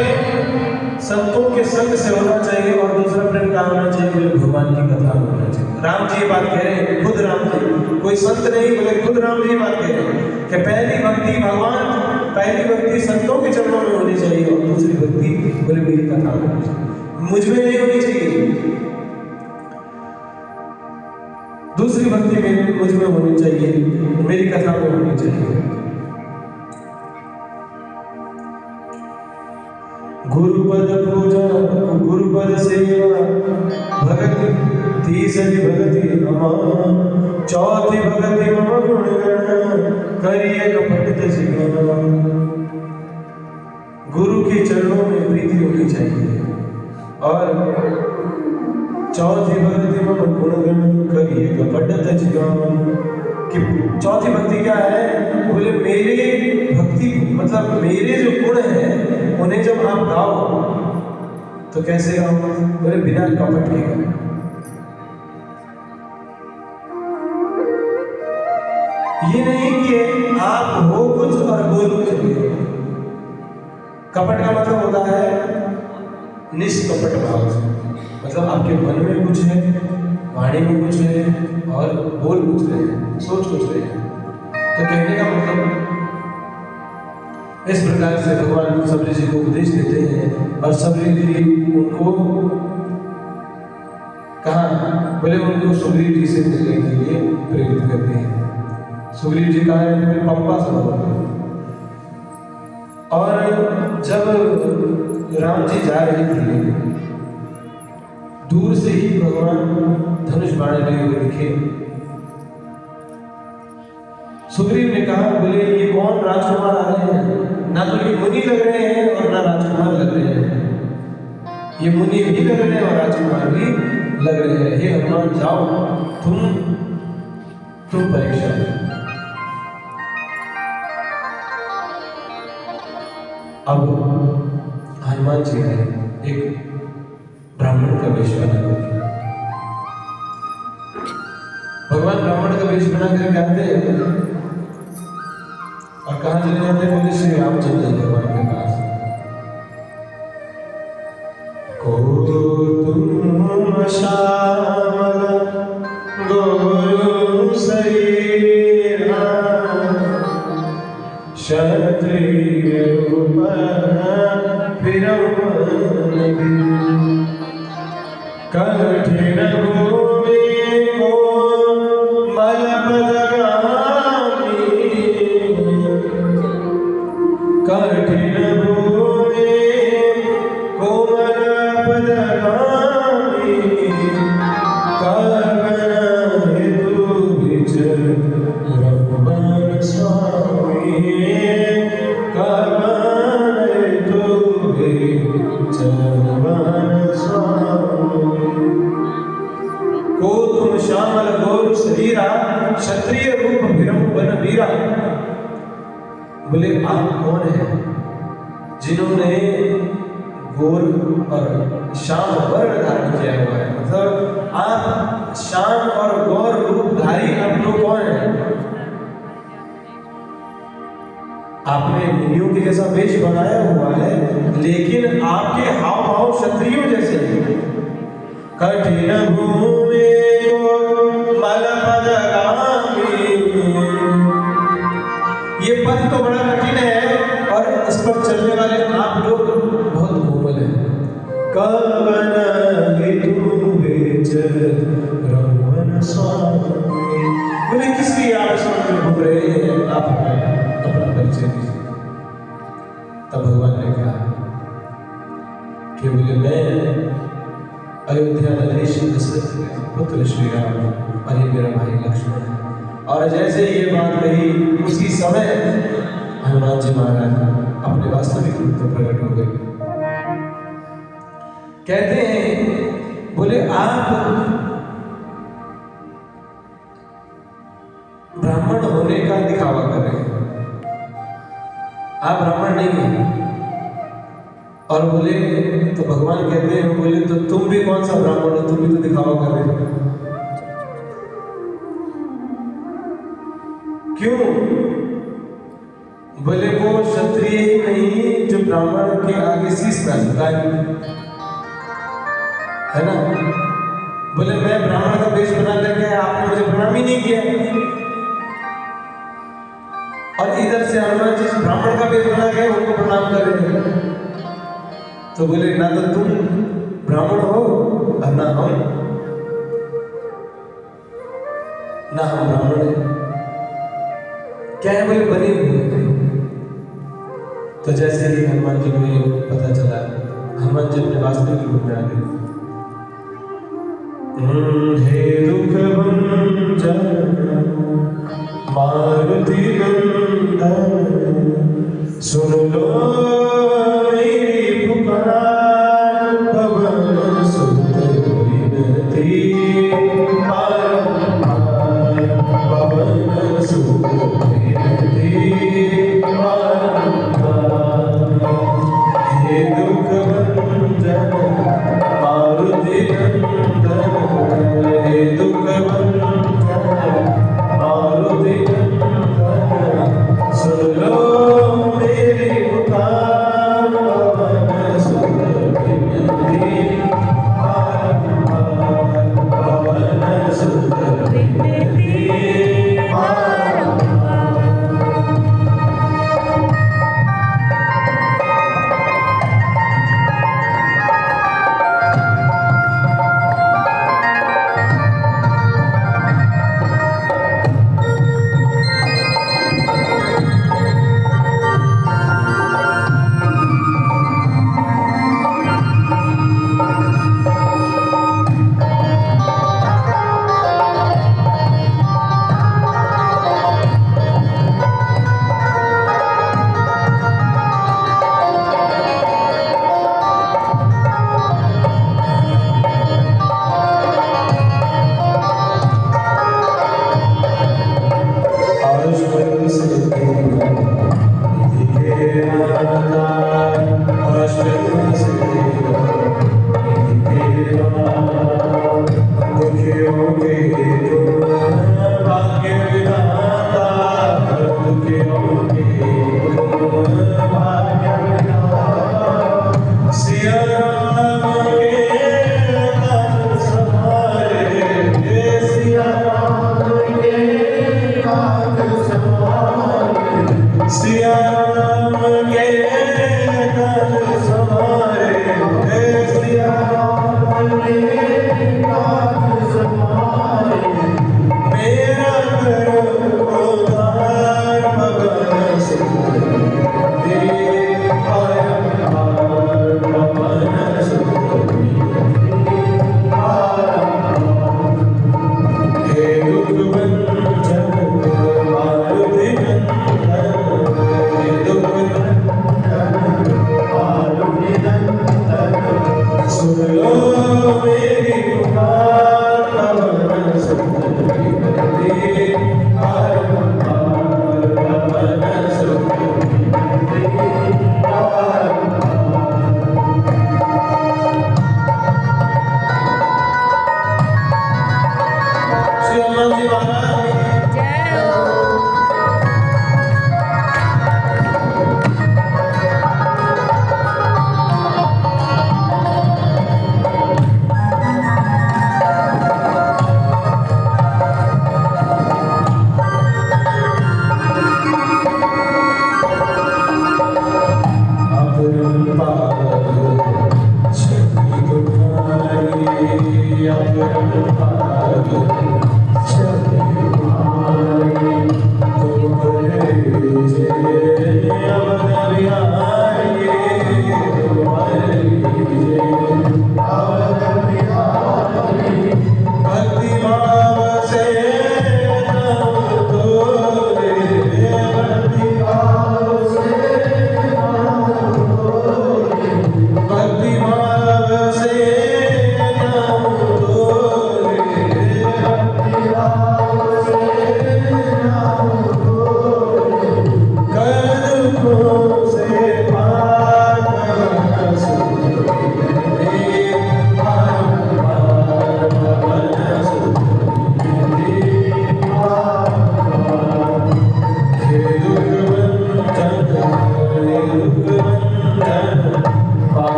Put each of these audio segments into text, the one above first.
प्रेम संतों के संग से होना चाहिए और दूसरा प्रेम कहाँ होना चाहिए? बोले भगवान की कथा में होना चाहिए। राम जी ये बात कह रहे हैं, खुद राम जी, कोई संत नहीं, बोले खुद राम जी ये बात कह रहे हैं कि पहली भक्ति भगवान, पहली भक्ति संतों के चरणों में होनी चाहिए और दूसरी भक्ति बोले मेरी कथा में होनी चाहिए, मुझ में नहीं होनी चाहिए। दूसरी भक्ति मेरी मुझ में होनी चाहिए, मेरी कथा में होनी चाहिए। गुरुपद पूजा गुरुपद सेवा भगति तीसरी भगति अमान चौथी भगति मम गुण करिए कपट जीवन। गुरु के चरणों में प्रीति होनी चाहिए और चौथी भक्ति मम गुण करिए कपट जीवन। कि चौथी भक्ति क्या है? बोले मेरे भक्ति मतलब मेरे जो गुण हैं उन्हें जब आप गाओ तो कैसे गाओ? बोले बिना कपट के गाओ। ये नहीं कि आप हो कुछ और बोल कुछ। कपट का मतलब होता है निष्कपट भाव से, मतलब आपके मन में कुछ है, वाणी में कुछ है और बोल कुछ रहे हैं, सोच कुछ रहे हैं। तो कहने का मतलब इस प्रकार से भगवान सबरी जी को उपदेश देते हैं और सबरी जी उनको कहा? बोले उनको सुग्रीव जी से मिलने के लिए प्रेरित करते हैं। सुग्रीव जी कहा है पंपा सरोवर। और जब राम जी जा रहे थे दूर से ही भगवान धनुष बाण लिए हुए दिखे। सुग्रीव ने कहा बोले ये कौन राजकुमार आ रहे हैं? ना तो ये मुनि लग रहे हैं और ना राजकुमार लग रहे हैं। ये मुनि भी लग रहे हैं और राजकुमार भी लग रहे हैं। हे हनुमान जाओ, तुम परीक्षा लो। अब हनुमान जी ने एक ब्राह्मण का वेश बना करके, भगवान ब्राह्मण का वेश बना करके आते हैं और कहाँ चले जाते हैं? बोले श्री रामचंद्र भगवान के पास। को तुम श्यामल गोरु शरीरा क्षत्रिय रूप कठिन भूमि को कठिन भूमि कोमल पदगामी कर्मण हेतु विचर रघुबर स्वामी कर्मण हेतु विचर स्वामी। को तुम श्यामल गौर शरीरा क्षत्रिय रूप विरम वन वीरा। बोले आप कौन हैं जिन्होंने गोर और श्याम वर्ण धारण किया हुआ है? मतलब आप श्याम और गौर रूपधारी आप लोग कौन हैं? आपने मुनियों के जैसा वेश बनाया हुआ है लेकिन आपके हाव भाव क्षत्रियों जैसे हैं। कठिन भूमि मल पदगामी। ये पद तो बड़ा कठिन है और इस पर चलने वाले आप लोग बहुत कोमल हैं। कवन हेतु विचर रघुवन स्वामी। बोले किस लिए आप इसमें घूम रहे हैं? आप अपना परिचय दीजिए। तब भगवान ने कहा कि बोले मैं अयोध्या नरेश दशरथ के पुत्र श्री राम और ये मेरा भाई लक्ष्मण है। और जैसे ये बात कही उसी समय हनुमान जी महाराज अपने वास्तविक रूप में प्रकट हो गए। कहते हैं बोले आप ब्राह्मण होने का दिखावा कर रहे हैं, आप ब्राह्मण नहीं हैं। और बोले तो भगवान कहते हैं बोले तो तुम भी कौन सा ब्राह्मण हो? तुम भी तो दिखावा कर रहे हो। क्यों? बोले वो क्षत्रिय ही नहीं जो ब्राह्मण के आगे शीश ना झुकाए, है ना। बोले मैं ब्राह्मण का वेश बना करके आपने मुझे प्रणाम ही नहीं किया, और इधर से हनुमान जी ब्राह्मण का वेश बना के उनको प्रणाम कर रहे हैं। तो बोले ना तो तुम ब्राह्मण हो और ना हम ब्राह्मण हैं। क्या है? बोले बने हुए। तो जैसे ही हनुमान जी को ये पता चला, हनुमान जी अपने वास्तविक रूप में आ गए। हे दुख भंजन मारुति नंदन, सुन लो मेरी पुकार, पवन सुत विनती बारंबार, पवन सुत विनती बारंबार। हे दुख भंजन मारुति नंदन, हे दुख भंजन मारुति नंदन, सुन लो मेरी पुकार, पवन सुत विनती बारंबार, पवन सुत विनती बारंबार।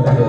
राधा